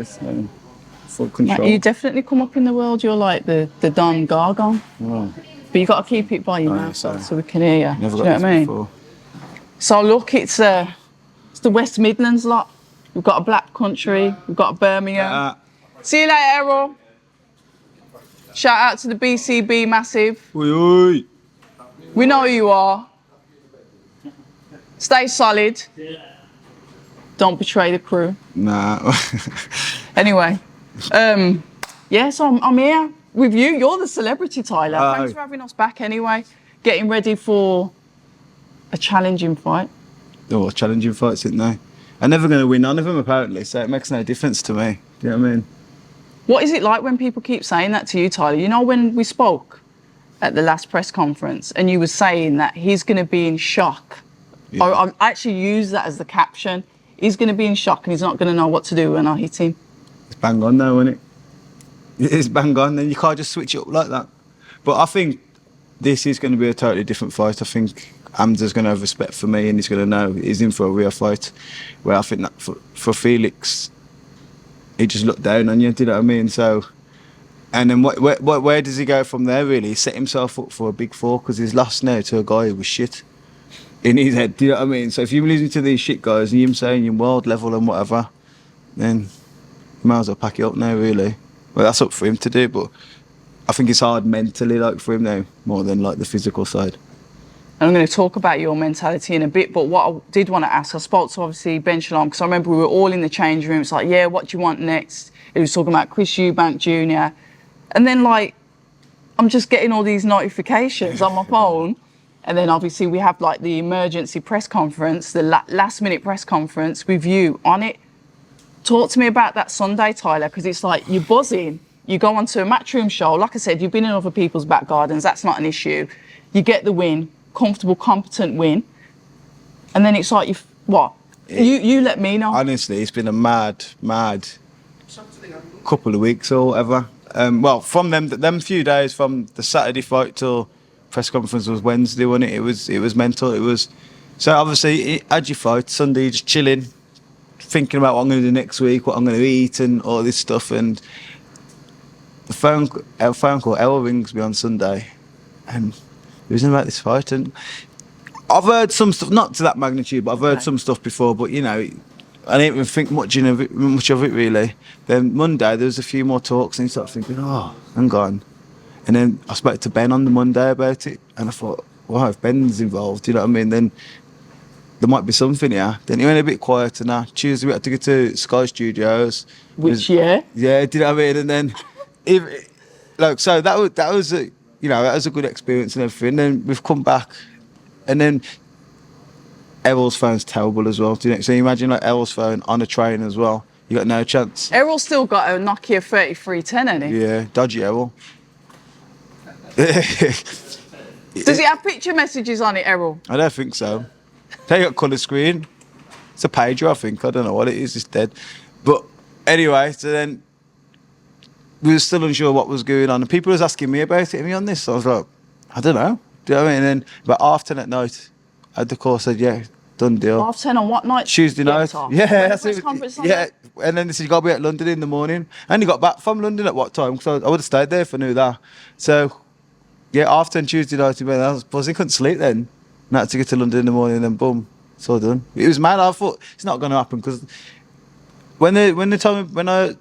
There's no full control. Mate, you definitely come up in the world. You're like the Don Gargon. Oh. But you got to keep it by your mouth so we can hear you. Never Do got you know this what I mean? before. So look, it's the West Midlands lot. We've got a Black Country. We've got a Birmingham. See you later, Errol. Shout out to the BCB Massive. Oi, oi. We know who you are. Stay solid. Don't betray the crew. Nah. Anyway, yeah, so I'm here with you. You're the celebrity, Tyler. Thanks for having us back anyway. Getting ready for a challenging fight. Oh, challenging fights, isn't they? I'm never going to win none of them, apparently, so it makes no difference to me. Do you know what I mean? What is it like when people keep saying that to you, Tyler? You know, when we spoke at the last press conference and you were saying that he's going to be in shock. Yeah. Or I actually used that as the caption. He's going to be in shock and he's not going to know what to do when I hit him. It's bang on though, isn't it? It is bang on, then you can't just switch it up like that. But I think this is going to be a totally different fight. I think Hamza's going to have respect for me and he's going to know he's in for a real fight. Where I think that for Felix, he just looked down on you, do you know what I mean? So, and then where does he go from there, really? He set himself up for a big fall because he's lost now to a guy who was shit in his head, do you know what I mean? So if you're losing to these shit guys and you're saying you're world level and whatever, then you might as well pack it up now, really. Well, that's up for him to do, but I think it's hard mentally, like, for him now, more than, like, the physical side. And I'm going to talk about your mentality in a bit, but what I did want to ask, I spoke to, obviously, Ben Shalom, because I remember we were all in the change room. It's like, yeah, what do you want next? He was talking about Chris Eubank Jr. And then, like, I'm just getting all these notifications on my phone. And then, obviously, we have, like, the emergency press conference, the last-minute press conference with you on it. Talk to me about that Sunday, Tyler, because it's like you're buzzing. You go onto a Matchroom show. Like I said, you've been in other people's back gardens. That's not an issue. You get the win, comfortable, competent win. And then it's like, you let me know. Honestly, it's been a mad couple of weeks or whatever. Well, from them few days, from the Saturday fight till press conference was Wednesday, wasn't it? It was mental. It was. So obviously, had your fight Sunday, just chilling, thinking about what I'm going to do next week, what I'm going to eat, and all this stuff. And the phone call, Ella rings me on Sunday, and it was about this fight. And I've heard some stuff, not to that magnitude, but I've heard some stuff before. But you know, I didn't even think much of it really. Then Monday there was a few more talks, and you start thinking, oh, I'm gone. And then I spoke to Ben on the Monday about it, and I thought, wow, if Ben's involved, you know what I mean, then there might be something here. Then he went a bit quieter now. Tuesday we had to go to Sky Studios. Yeah, do you know what I mean? And then, so that was a good experience and everything. Then we've come back, and then Errol's phone's terrible as well. Do you know? So you imagine like Errol's phone on a train as well. You got no chance. Errol's still got a Nokia 3310, hasn't he? Yeah, dodgy Errol. Does it have picture messages on it, Errol? I don't think so. They got colour screen. It's a pager, I think. I don't know what it is. It's dead. But anyway, so then we were still unsure what was going on. And people was asking me about it. Are we on this? So I was like, I don't know. Do you know what I mean? And then about 10:30 at night, I had the call, said, yeah, done deal. 10:30 on what night? Tuesday night. Yeah, that's it. Yeah. That? And then they said, you got to be at London in the morning. I only got back from London at what time? Because I would have stayed there if I knew that. So, yeah, 10:30 Tuesday night, I was buzzing, couldn't sleep then. And I had to get to London in the morning and then boom, it's all done. It was mad. I thought it's not going to happen because when I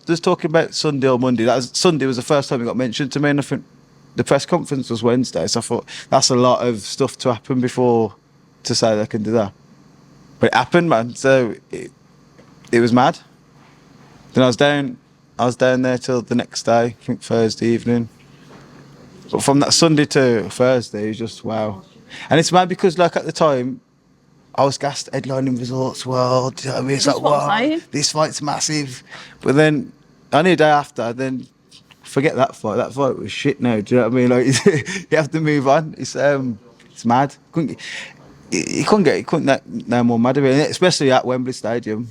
was talking about Sunday or Monday, Sunday was the first time it got mentioned to me, and I think the press conference was Wednesday, so I thought that's a lot of stuff to happen before to say they can do that. But it happened, man. So it was mad. Then I was down there till the next day, I think Thursday evening. But from that Sunday to Thursday, it was just wow. And it's mad because, like, at the time, I was gassed headlining Resorts World. You know what I mean? It's like, wow, this fight's massive. But then, only a day after, then forget that fight. That fight was shit now. Do you know what I mean? Like, you have to move on. It's mad. You couldn't get no more mad about it, especially at Wembley Stadium.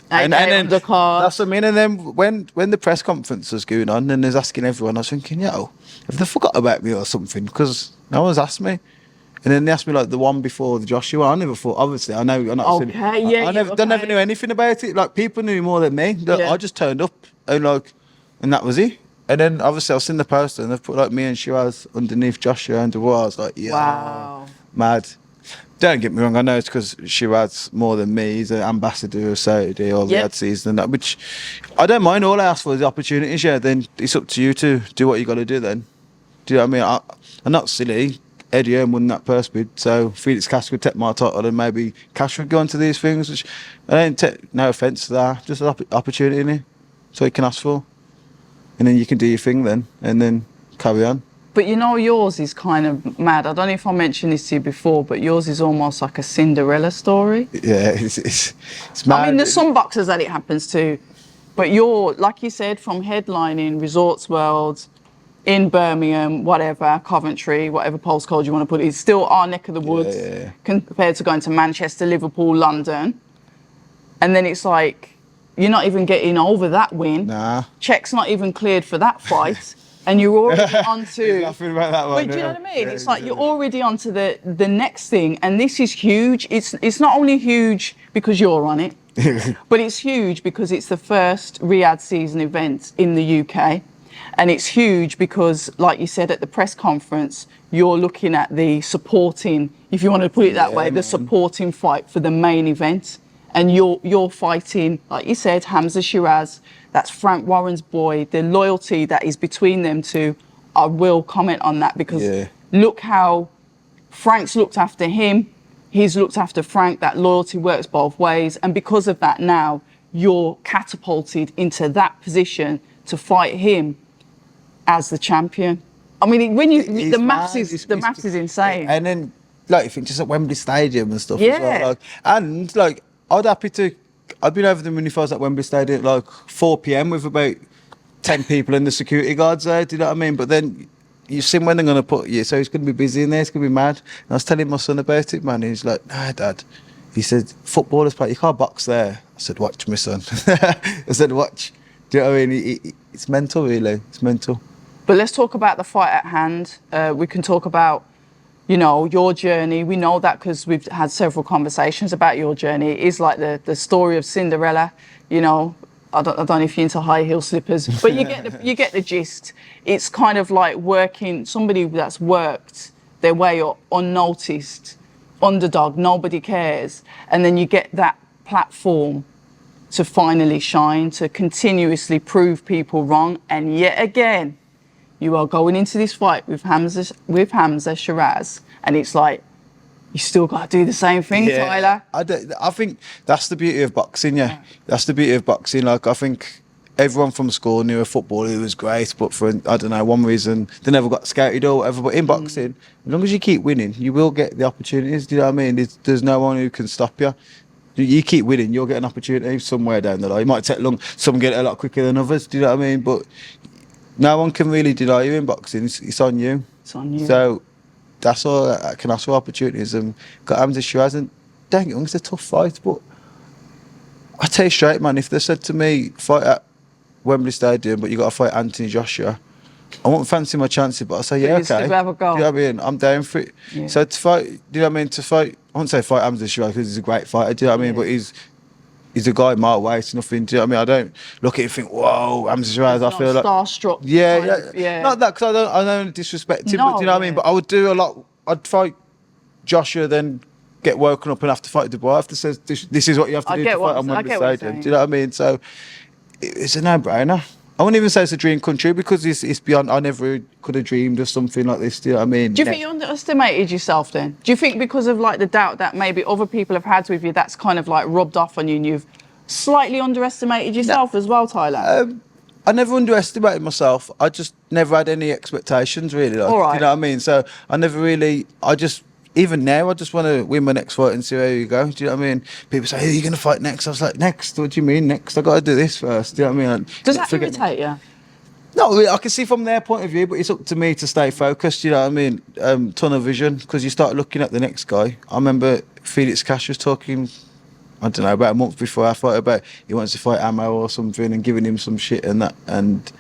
And then that's what I mean. And then when the press conference was going on and there's asking everyone, I was thinking, yo, have they forgot about me or something? Because no one's asked me. And then they asked me like the one before the Joshua. I never thought. Obviously, I know. I'm not Okay, I never, okay. I never knew anything about it. Like people knew more than me. Like, Yeah. I just turned up and and that was it. And then obviously I was in the poster and they put like me and Sheeraz underneath Joshua and the wall. I was like, yeah, Wow. mad. Don't get me wrong. I know it's because Sheeraz more than me. He's an ambassador of Saudi all the Yep. ad season and that, which I don't mind. All I ask for is the opportunities. Yeah, then it's up to you to do what you got to do. Then, do you know what I mean? I'm not silly. Eddie Hearn won that purse bid, so Felix Cash would take my title and maybe Cash would go into these things, which I don't take no offence to that. Just an opportunity, innit? So you can ask for. And then you can do your thing then, and then carry on. But you know, yours is kind of mad. I don't know if I mentioned this to you before, but yours is almost like a Cinderella story. Yeah, it's mad. I mean, there's some boxers that it happens to, but you're, like you said, from headlining Resorts World, in Birmingham, whatever, Coventry, whatever postcode you want to put it, it's still our neck of the woods compared to going to Manchester, Liverpool, London. And then it's like, you're not even getting over that win. Nah. Check's not even cleared for that fight. And you're already onto. He's laughing about that one. But do you know what I mean? It's like you're already onto the next thing, and this is huge. It's not only huge because you're on it, but it's huge because it's the first Riyadh season event in the UK. And it's huge because, like you said at the press conference, you're looking at the supporting, if you want to put it that way, the supporting fight for the main event. And you're fighting, like you said, Hamzah Sheeraz. That's Frank Warren's boy. The loyalty that is between them two, I will comment on that because look how Frank's looked after him. He's looked after Frank. That loyalty works both ways. And because of that now, you're catapulted into that position to fight him as the champion. I mean, when you the maths is insane. And then, like, you think just at Wembley Stadium and stuff as well. Like, and like, I'd been over the when if I was at Wembley Stadium at like 4 p.m. with about 10 people and the security guards there. Do you know what I mean? But then you've seen when they're going to put you, so he's going to be busy in there. It's going to be mad. And I was telling my son about it, man. He's like, "Nah, Dad." He said, "Footballers play. You can't box there." I said, "Watch, my son." I said, "Watch." Do you know what I mean? It's mental, really. It's mental. But let's talk about the fight at hand. We can talk about, you know, your journey. We know that because we've had several conversations about your journey. It is like the story of Cinderella. You know, I don't know if you're into high heel slippers, but you get the gist. It's kind of like working somebody that's worked their way up unnoticed, underdog, nobody cares, and then you get that platform to finally shine, to continuously prove people wrong, and yet again. You are going into this fight with Hamzah Sheeraz, and it's like you still got to do the same thing, Tyler. I think that's the beauty of boxing. Yeah, that's the beauty of boxing. Like I think everyone from school knew a footballer who was great, but for I don't know one reason they never got scouted or whatever. But in boxing, as long as you keep winning, you will get the opportunities. Do you know what I mean? There's no one who can stop you. You keep winning, you'll get an opportunity somewhere down the line. It might take long. Some get it a lot quicker than others. Do you know what I mean? But no one can really deny you in boxing. It's on you. It's on you. So that's all I can ask for opportunities. And got Hamzah Sheeraz, and don't get me wrong, it's a tough fight. But I tell you straight, man, if they said to me, fight at Wembley Stadium, but you got to fight Anthony Joshua, I won't fancy my chances, but I say, yeah, okay. Have a go. Do you know what I mean? I'm down for it. Yeah. So to fight, do you know what I mean? To fight, I won't say fight Hamzah Sheeraz because he's a great fighter, do you know what I mean? But he's a guy my weight, it's nothing. Do you know what I mean? I don't look at it and think, whoa, Hamzah Sheeraz. I feel like starstruck. Yeah. Not that because I don't disrespect him, but do you know what I mean? But I would do a lot. I'd fight Joshua, then get woken up and have to fight Dubois. After says this is what you have to do to fight on Wembley Stadium. Do you know what I mean? So it's a no-brainer. I wouldn't even say it's a dream country because it's beyond. I never could have dreamed of something like this. Do you know what I mean? Do you think you underestimated yourself then? Do you think because of like the doubt that maybe other people have had with you, that's kind of like rubbed off on you and you've slightly underestimated yourself as well, Tyler? I never underestimated myself. I just never had any expectations really. Like, all right. Do you know what I mean? So I never really. Even now, I just want to win my next fight and see how you go. Do you know what I mean? People say, "Who are you going to fight next?" I was like, "Next? What do you mean next? I got to do this first." Do you know what I mean? Does that irritate you? No, I can see from their point of view, but it's up to me to stay focused. You know what I mean? Tunnel vision, because you start looking at the next guy. I remember Felix Cash was talking, I don't know, about a month before our fight about he wants to fight Ammo or something and giving him some shit and that. And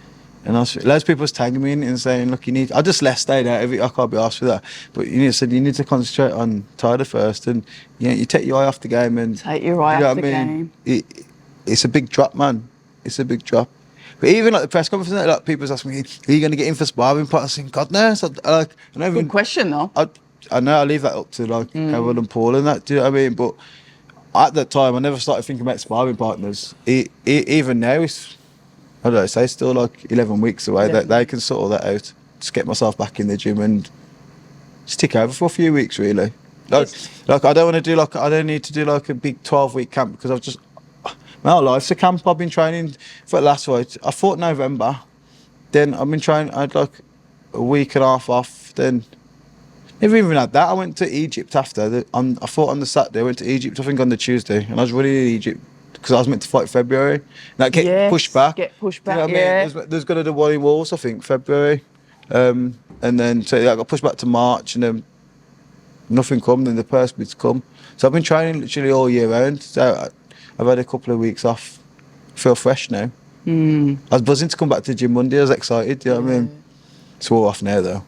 And loads of people was tagging me in it and saying, look, you need, I just stayed out of it, I can't be asked for that. But said you need to concentrate on Tyler first, and you take your eye off the game, and Take your eye off the game. It's a big drop, man. It's a big drop. But even like the press conference, like people was asking me, are you going to get in for sparring partners? I think, God knows. I don't even, Good question though. I know I leave that up to like Harold and Paul and that. Do you know what I mean? But at that time, I never started thinking about sparring partners. Even now, it's, I don't know, say still like 11 weeks away. They can sort all that out. Just get myself back in the gym and just tick over for a few weeks, really. Like I don't want to do like, I don't need to do like a big 12-week camp, because I've just, my whole life's a camp. I've been training for the last fight. I fought November, then I've been training, I had like a week and a half off, then never even had that. I went to Egypt after. I fought on the Saturday, I went to Egypt I think on the Tuesday, and I was running in Egypt because I was meant to fight February. And that get pushed back. Get pushed back, you know what I mean? There's going to do one in Wolves, I think, February. And then so I got pushed back to March, and then nothing come, then the first bit's come. So I've been training literally all year round. So I've had a couple of weeks off. Feel fresh now. I was buzzing to come back to the gym Monday. I was excited, you know what I mean? It's all off now though.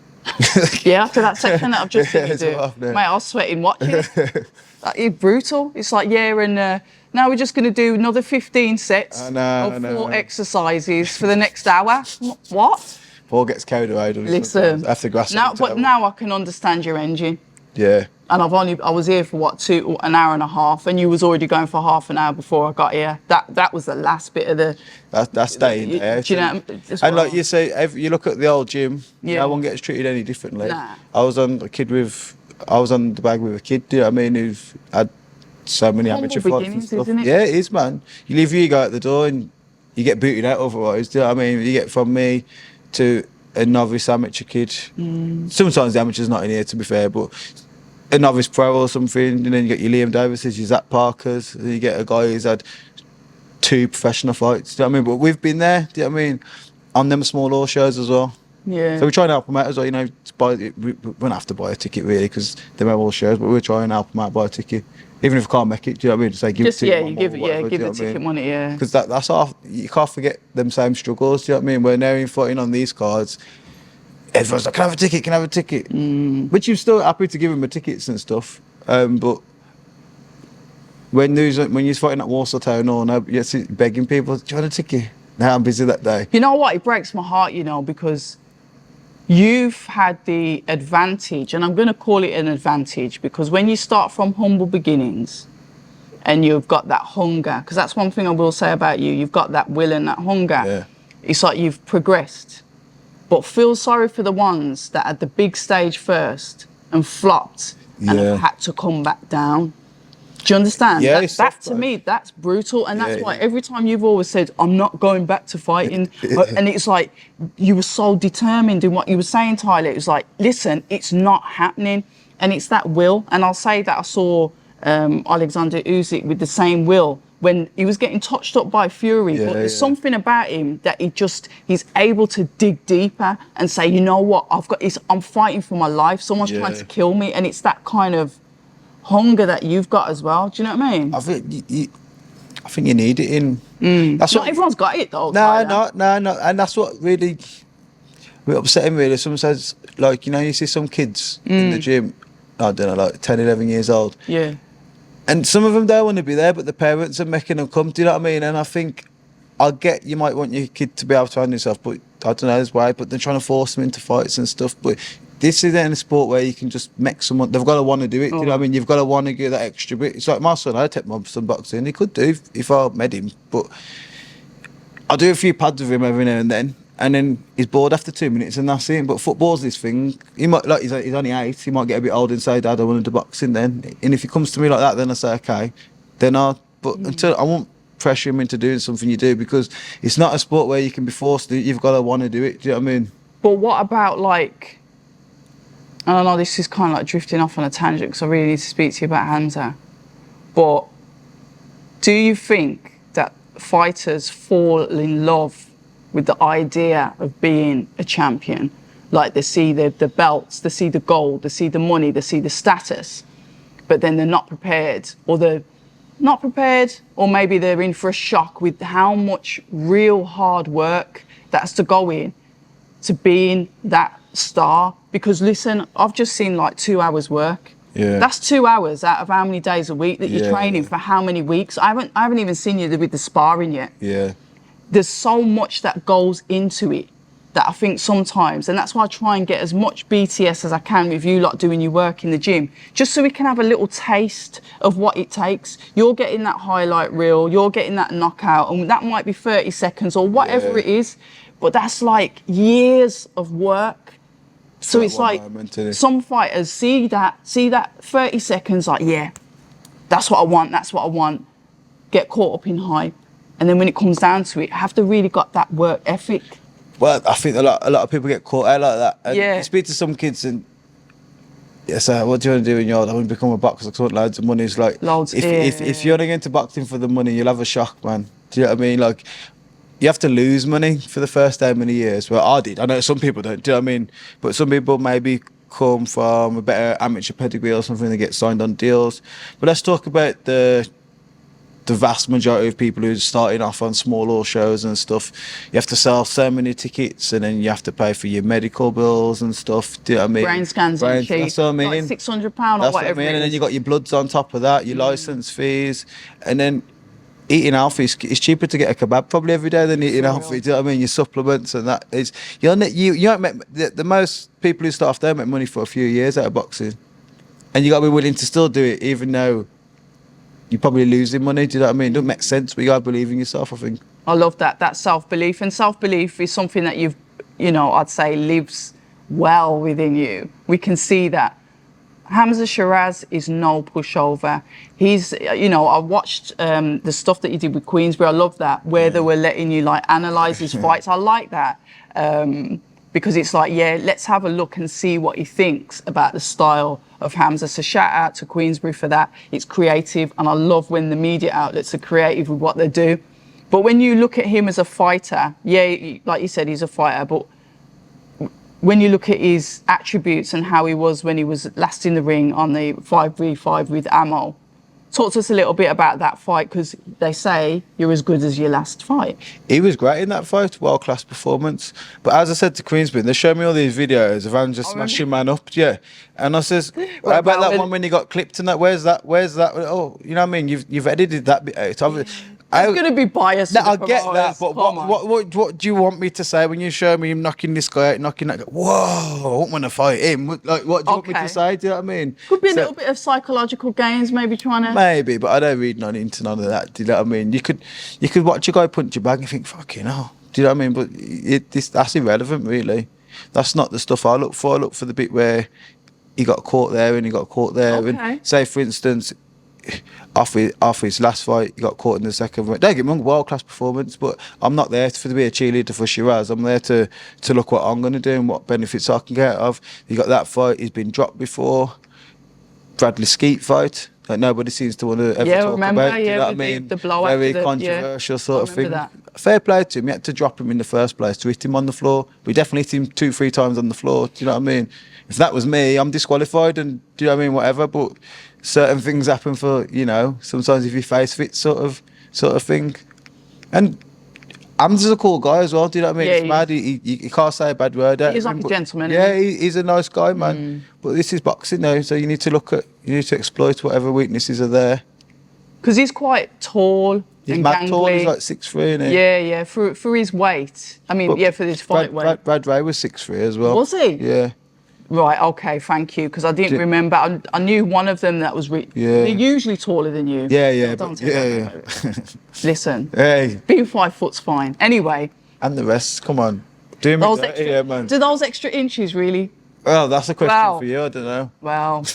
Yeah, after that section that I've just seen you do. Off now. Mate, I was sweating watching it. It's brutal. It's like, and now we're just going to do another 15 sets of 4 exercises for the next hour. What? Paul gets carried away. Listen, after grass. but now I can understand your engine. Yeah. And I was here for an hour and a half, and you was already going for half an hour before I got here. That was the last bit of the. That's staying there. Do you know? And like you say, you look at the old gym. Yeah. No one gets treated any differently. Nah. I was on the bag with a kid. Do you know what I mean? Who've had so many amateur fights and stuff. Isn't it? Yeah, it is, man. You leave your ego at the door and you get booted out otherwise. Do you know what I mean? You get from me to a novice amateur kid. Sometimes the amateur's not in here, to be fair, but a novice pro or something, and then you get your Liam Davises, your Zach Parkers, and you get a guy who's had 2 professional fights. Do you know what I mean? But we've been there. Do you know what I mean? On them small law shows as well. Yeah. So we're trying to help them out as well. We won't have to buy a ticket really because they're all shows, but we're trying to help them out, buy a ticket, even if we can't make it. Do you know what I mean? Say give it to you give the ticket money. Yeah. Because that's all. You can't forget them same struggles. Do you know what I mean? We're now fighting on these cards. Everyone's like, can I have a ticket? Can I have a ticket? But you're still happy to give them the tickets and stuff. But when you're fighting at Warsaw Town Hall, now you're begging people, do you want a ticket? Now I'm busy that day. You know what? It breaks my heart, because you've had the advantage, and I'm going to call it an advantage, because when you start from humble beginnings and you've got that hunger, because that's one thing I will say about you, you've got that will and that hunger. Yeah. It's like you've progressed. But feel sorry for the ones that had the big stage first and flopped and have had to come back down. Do you understand? Yeah, that to me, that's brutal. And that's why every time you've always said, I'm not going back to fighting. And it's like, you were so determined in what you were saying, Tyler. It was like, listen, it's not happening. And it's that will. And I'll say that I saw Alexander Usyk with the same will when he was getting touched up by Fury. But there's something about him that he's able to dig deeper and say, you know what, I'm fighting for my life. Someone's trying to kill me. And it's that kind of hunger that you've got as well. Do you know what I mean? I think you need it in. Not everyone's got it though. No. And that's what really upsetting really. Someone says, like, you see some kids in the gym, I don't know, like 10, 11 years old. Yeah. And some of them don't want to be there, but the parents are making them come. Do you know what I mean? And I think, I get you might want your kid to be able to handle himself, but I don't know his way. But they're trying to force them into fights and stuff. But this isn't a sport where you can just make someone. They've got to want to do it. Do you know what I mean? You've got to want to give that extra bit. It's like my son. I take my son boxing. He could do if I made him, but I do a few pads with him every now and then. And then he's bored after 2 minutes, and that's it. But football's this thing. He might he's only 8. He might get a bit old and say, "Dad, I want to do boxing." Then, and if he comes to me like that, then I say, "Okay." Then But until I won't pressure him into doing something you do, because it's not a sport where you can be forced to. You've got to want to do it. Do you know what I mean? But what about like? I don't know. This is kind of like drifting off on a tangent because I really need to speak to you about Hamza. But do you think that fighters fall in love with the idea of being a champion? Like they see the belts, they see the gold, they see the money, they see the status, but then they're not prepared, or they're not prepared, or maybe they're in for a shock with how much real hard work that has to go in to being that star. Because listen, I've just seen like 2 hours work. Yeah. That's 2 hours out of how many days a week that you're training for how many weeks? I haven't even seen you with the sparring yet. Yeah. There's so much that goes into it that I think sometimes, and that's why I try and get as much BTS as I can with you lot doing your work in the gym, just so we can have a little taste of what it takes. You're getting that highlight reel, you're getting that knockout, and that might be 30 seconds or whatever it is, but that's like years of work. So it's like some fighters see that 30 seconds, like, yeah, that's what I want, get caught up in hype. And then when it comes down to it, have to really got that work ethic. Well, I think a lot of people get caught out like that. And Yeah. you speak to some kids and so what do you want to do when you're old? I want to become a boxer because I want loads of money. It's like, Loads, if you're only into boxing for the money, you'll have a shock, man. Do you know what I mean? Like, you have to lose money for the first how many years. Well, I did. I know some people don't. Do you know what I mean? But some people maybe come from a better amateur pedigree or something. They get signed on deals. But let's talk about the vast majority of people who are starting off on smaller shows and stuff. You have to sell so many tickets, and then you have to pay for your medical bills and stuff. Do you know what I mean? Brain scans and cheap. That's what I mean. Like £600 or That's whatever. what I mean. And then you got your bloods on top of that, your license fees, and then eating healthy. It's cheaper to get a kebab probably every day than eating healthy. Do you know what I mean? Your supplements and that is you don't make the most people who start off there make money for a few years out of boxing, and you got to be willing to still do it even though you're probably losing money. Do you know what I mean? It doesn't make sense, but you got to believe in yourself, I think. I love that self-belief. And self-belief is something that I'd say lives well within you. We can see that. Hamzah Sheeraz is no pushover. He's, I watched the stuff that you did with Queensberry. I love that, where they were letting you like analyse his fights. I like that. Because it's like, let's have a look and see what he thinks about the style of Hamza. So shout out to Queensberry for that. It's creative, and I love when the media outlets are creative with what they do. But when you look at him as a fighter, like you said, he's a fighter, but when you look at his attributes and how he was when he was last in the ring on the 5v5 with Ammo, talk to us a little bit about that fight, because they say you're as good as your last fight. He was great in that fight, world-class performance. But as I said to Queensberry, they showed me all these videos of him just smashing man up, And I says, how about that one when he got clipped and that? Where's that? Oh, you know what I mean? You've edited that bit out. It's going to be biased. I get that, but what do you want me to say when you show me him knocking this guy out, knocking that guy? Whoa, I won't want to fight him. Like, what do you want me to say? Do you know what I mean? Could be a little bit of psychological gains, maybe trying to... Maybe, but I don't read none into none of that. Do you know what I mean? You could watch a guy punch your bag and think, fucking hell. Do you know what I mean? But that's irrelevant, really. That's not the stuff I look for. I look for the bit where he got caught there and he got caught there. Okay. And say, for instance, off his last fight, he got caught in the second fight. Don't get me wrong, world-class performance, but I'm not there to be a cheerleader for Sheeraz. I'm there to look what I'm going to do and what benefits I can get out of. He got that fight. He's been dropped before. Bradley Skeet fight. Like, nobody seems to want to ever talk about. You know what I mean? The blow after Very controversial sort of thing. That. Fair play to him. He had to drop him in the first place to hit him on the floor. We definitely hit him 2-3 times on the floor. Do you know what I mean? If that was me, I'm disqualified and do you know what I mean? Whatever. But certain things happen for, sometimes if you face fit sort of thing. And Hamza's a cool guy as well, do you know what I mean? Yeah, it's mad, he can't say a bad word. He's like a gentleman. Yeah, he's a nice guy, man. But this is boxing now, so you need to exploit whatever weaknesses are there. Because he's quite tall. He's and mad gangly. tall, he's like 6'3", isn't he? Yeah, for his weight. I mean, for his fight weight. Brad Ray was 6'3" as well. Was he? Yeah. Right, okay, thank you, because I didn't remember. I knew one of them that was... They're usually taller than you. Yeah. Listen, hey. being 5 foot's fine. Anyway. And the rest, come on. Do those extra inches really... Well, that's a question for you, I don't know. Well,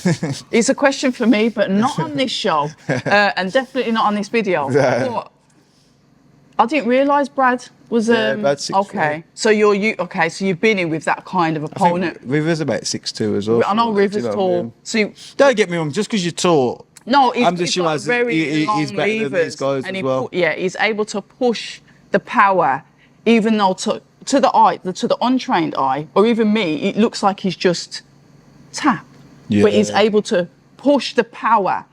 it's a question for me, but not on this show, and definitely not on this video. But I didn't realise Brad was... Brad's 6'4". Okay, so so you've been in with that kind of opponent. River's about 6'2" as well. I know River's tall. I mean? So don't get me wrong, just because you're tall... No, he's got very long he's better levers, than these guys and as well. He's able to push the power, even though to the eye, to the untrained eye, or even me, it looks like he's just tap. Yeah. But he's able to push the power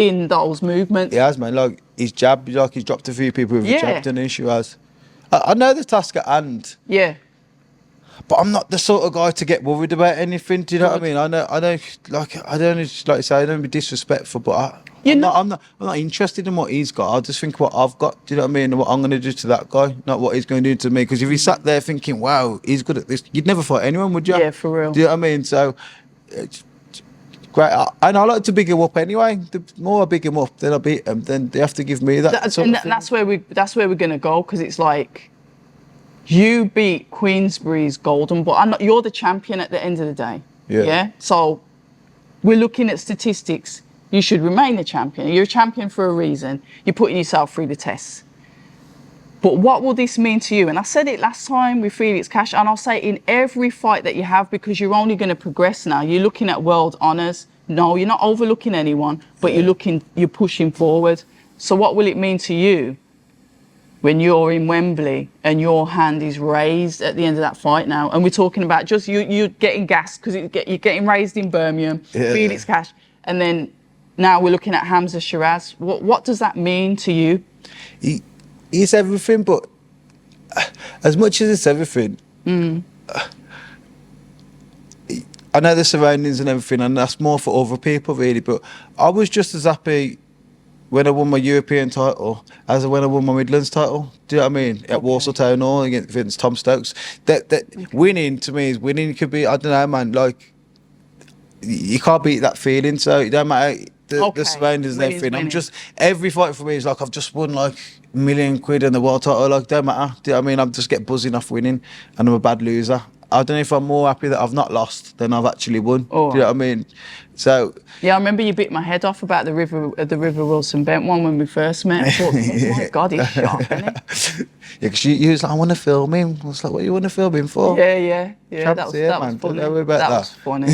in those movements. He has, man. Like his jab, like he's dropped a few people with a jab, Denny Sheeraz. I know the task at hand. Yeah. But I'm not the sort of guy to get worried about anything. Do you know what I mean? I don't like you say, I don't be disrespectful, but I'm not interested in what he's got. I just think what I've got. Do you know what I mean? What I'm going to do to that guy, not what he's going to do to me. Because if he sat there thinking, "Wow, he's good at this," you'd never fight anyone, would you? Yeah, for real. Do you know what I mean? So, it's great. And I like to big him up anyway. The more I big him up, then I beat him. Then they have to give me that. That's where we're going to go, because it's like, you beat Queensbury's Golden Boy. You're the champion at the end of the day. Yeah. So we're looking at statistics. You should remain the champion. You're a champion for a reason. You're putting yourself through the tests. But what will this mean to you? And I said it last time with Felix Cash, and I'll say it in every fight that you have, because you're only going to progress now. You're looking at world honours. No, you're not overlooking anyone, but you're pushing forward. So what will it mean to you when you're in Wembley and your hand is raised at the end of that fight now? And we're talking about just you getting gassed because you're getting raised in Birmingham, Felix Cash, and then now we're looking at Hamzah Sheeraz. What does that mean to you? He's everything, but as much as it's everything, I know the surroundings and everything, and that's more for other people really, but I was just as happy when I won my European title as when I won my Midlands title. Do you know what I mean? At Walsall Town Hall against Tom Stokes. Winning to me is winning. It could be, I don't know, man, like, you can't beat that feeling, so it don't matter the surroundings and everything. I'm just, every fight for me is like I've just won like £1 million in the world title, like, don't matter. Do you know what I mean? I just get buzzing off winning, and I'm a bad loser. I don't know if I'm more happy that I've not lost than I've actually won. Do you know what I mean? So yeah, I remember you bit my head off about the River Wilson Bent one when we first met. I thought, oh my God, he's sharp, isn't he? Yeah, because you was like, I want to film him. I was like, what you want to film him for? Yeah. That was funny. Don't worry about that. That was funny.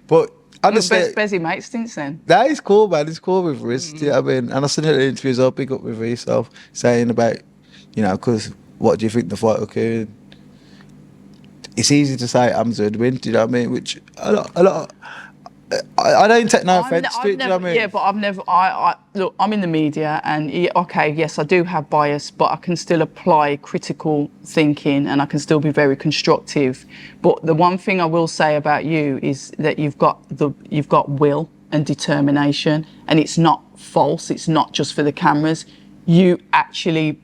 But honestly, Bezzy mates since then. That is cool, man. It's cool with Riz. Do you know what I mean? And I seen it in the interviews, I'll big up with Riz yourself, saying about, you know, because what do you think the fight will do? It's easy to say Hamza would win, do you know what I mean? Which a lot. I don't take no offence to it, do you know what I mean? Yeah, but I've never. Look, I'm in the media, and yes, I do have bias, but I can still apply critical thinking, and I can still be very constructive. But the one thing I will say about you is that you've got will and determination, and it's not false. It's not just for the cameras. You actually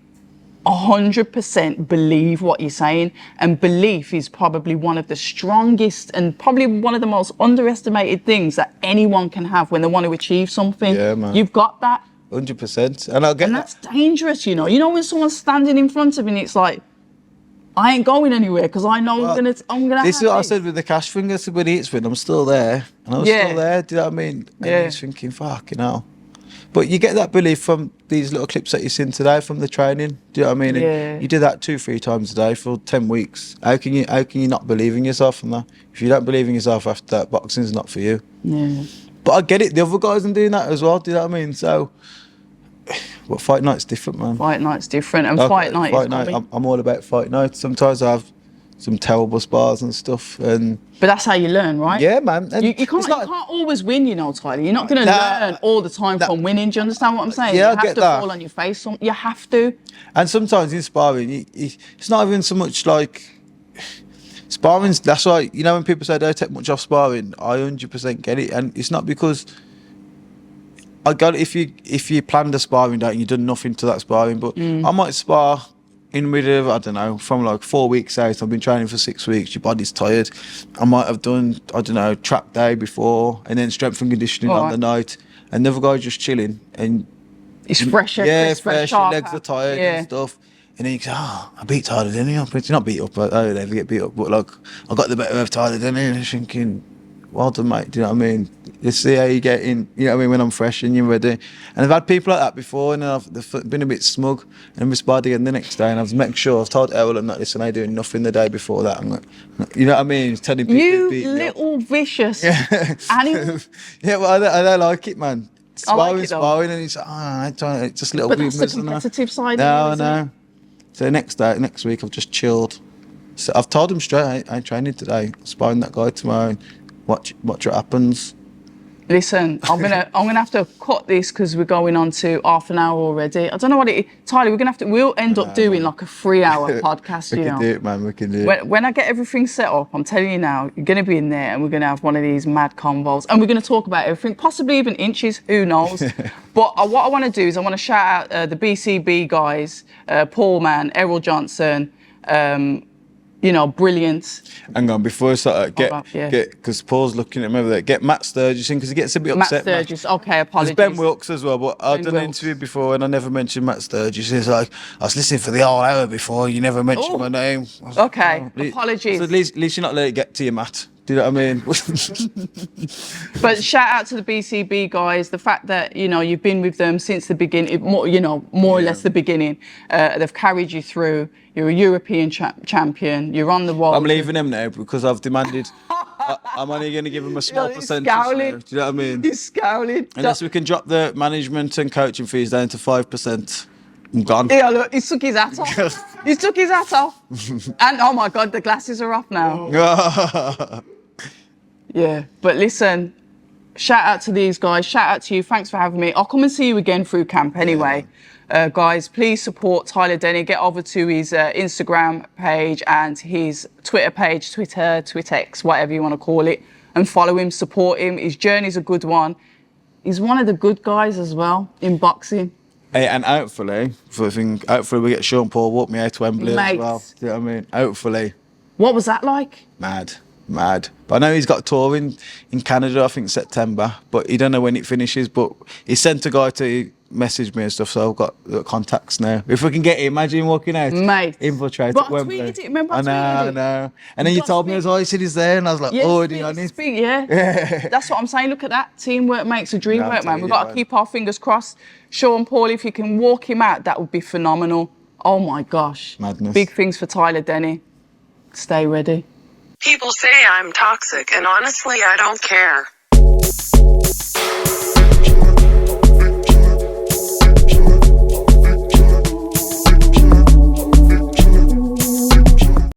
100% believe what you're saying, and belief is probably one of the strongest and probably one of the most underestimated things that anyone can have when they want to achieve something. Yeah, man. You've got that. 100%. And I'll get and that's dangerous, you know. You know when someone's standing in front of me and it's like, I ain't going anywhere because I know I'm gonna this is what I said with the cash thing. I said when he hits win, I'm still there. And I was still there, do you know what I mean? And I was thinking, fucking hell. But you get that belief from these little clips that you've seen today from the training. Do you know what I mean? Yeah. And you do that 2-3 times a day for 10 weeks. How can you not believe in yourself from that? If you don't believe in yourself after that, boxing's not for you. Yeah. But I get it. The other guys are doing that as well. Do you know what I mean? So, but fight night's different, man. Fight night's different, and fight night. I'm all about fight night. Sometimes I have some terrible spars and stuff, but that's how you learn, right? Yeah, man. You can't always win, you know, Tyler. You're not going to learn all the time from winning. Do you understand what I'm saying? Yeah, you have to fall on your face. You have to. And sometimes in sparring, it's not even so much like sparring. That's why, you know, when people say don't take much off sparring, I 100% get it, and it's not because I got it. If you planned a sparring date and you've done nothing to that sparring, but I might spar in the middle of, I don't know, from like 4 weeks out, I've been training for 6 weeks, your body's tired. I might have done, I don't know, track day before, and then strength and conditioning on the night, and the other guy's just chilling, and it's fresher, fresh, your legs are tired and stuff. And then you go, I beat Tyler Denny up. It's not beat up, I don't ever get beat up, but like, I got the better of Tyler Denny, and I'm thinking, well done, mate, do you know what I mean? Let's see how you get in, you know what I mean, when I'm fresh and you're ready. And I've had people like that before, and they've been a bit smug, and we sparred again the next day, and I've made sure, I've told Errol, I'm not listening, I ain't doing nothing the day before that. I'm like, you know what I mean? Telling people you little vicious animal. Yeah, well, I don't like it, man. Sparring, and it's like, I don't, it's just little movements. But that's the competitive side of it, isn't it? So next week, I've just chilled. So I've told him straight, I ain't training today, sparring that guy tomorrow, and watch what happens. Listen, I'm gonna have to cut this because we're going on to half an hour already. I don't know what it is. Tyler, we'll end up doing like a 3-hour podcast, We you can know. do it, man. We can do it. When I get everything set up, I'm telling you now, you're going to be in there and we're going to have one of these mad convos. And we're going to talk about everything, possibly even inches, who knows. But what I want to do is I want to shout out the BCB guys, Paul Mann, Errol Johnson, you know, brilliant. Hang on, before I start, yeah. because Paul's looking at me over there. Get Matt Sturgis in because he gets a bit upset. Matt Sturgis, okay, apologies. There's Ben Wilkes as well, but I've Ben done an Wilkes. interview before and I never mentioned Matt Sturgis. He's like, I was listening for the whole hour before, you never mentioned my name. I was like, Okay, "Oh." apologies. So at least you're not letting it get to you, Matt. Do you know what I mean? But shout out to the BCB guys. The fact that, you know, you've been with them since the beginning, more or less the beginning. They've carried you through. You're a European champion. You're on the wall. I'm leaving them now because I've demanded. I'm only going to give them a small percentage. Now, do you know what I mean? He's scowling. Unless we can drop the management and coaching fees down to 5%. I'm gone. Yeah, look, he took his hat off. He's took his hat off. And oh my God, the glasses are off now. Yeah, but listen, shout out to these guys. Shout out to you. Thanks for having me. I'll come and see you again through camp anyway. Guys, please support Tyler Denny. Get over to his Instagram page and his Twitter page, Twitter, Twitex, whatever you want to call it, and follow him, support him. His journey's a good one. He's one of the good guys as well in boxing. Hey, and hopefully we get Sean Paul walk me out to Wembley as well. Do you know what I mean? Hopefully. What was that like? Mad. But I know he's got a tour in Canada, I think September, but he don't know when it finishes. But he sent a guy to message me and stuff, so I've got contacts now. If we can get him, imagine walking out, mate, infiltrate but at Wembley. I tweeted it. Remember, I know. And then you told me as well, he said he's there, and I was like, yeah. That's what I'm saying. Look at that. Teamwork makes a dream work, man. We've got to keep our fingers crossed. Sean Paul, if you can walk him out, that would be phenomenal. Oh my gosh. Madness. Big things for Tyler Denny. Stay ready. People say I'm toxic, and honestly, I don't care.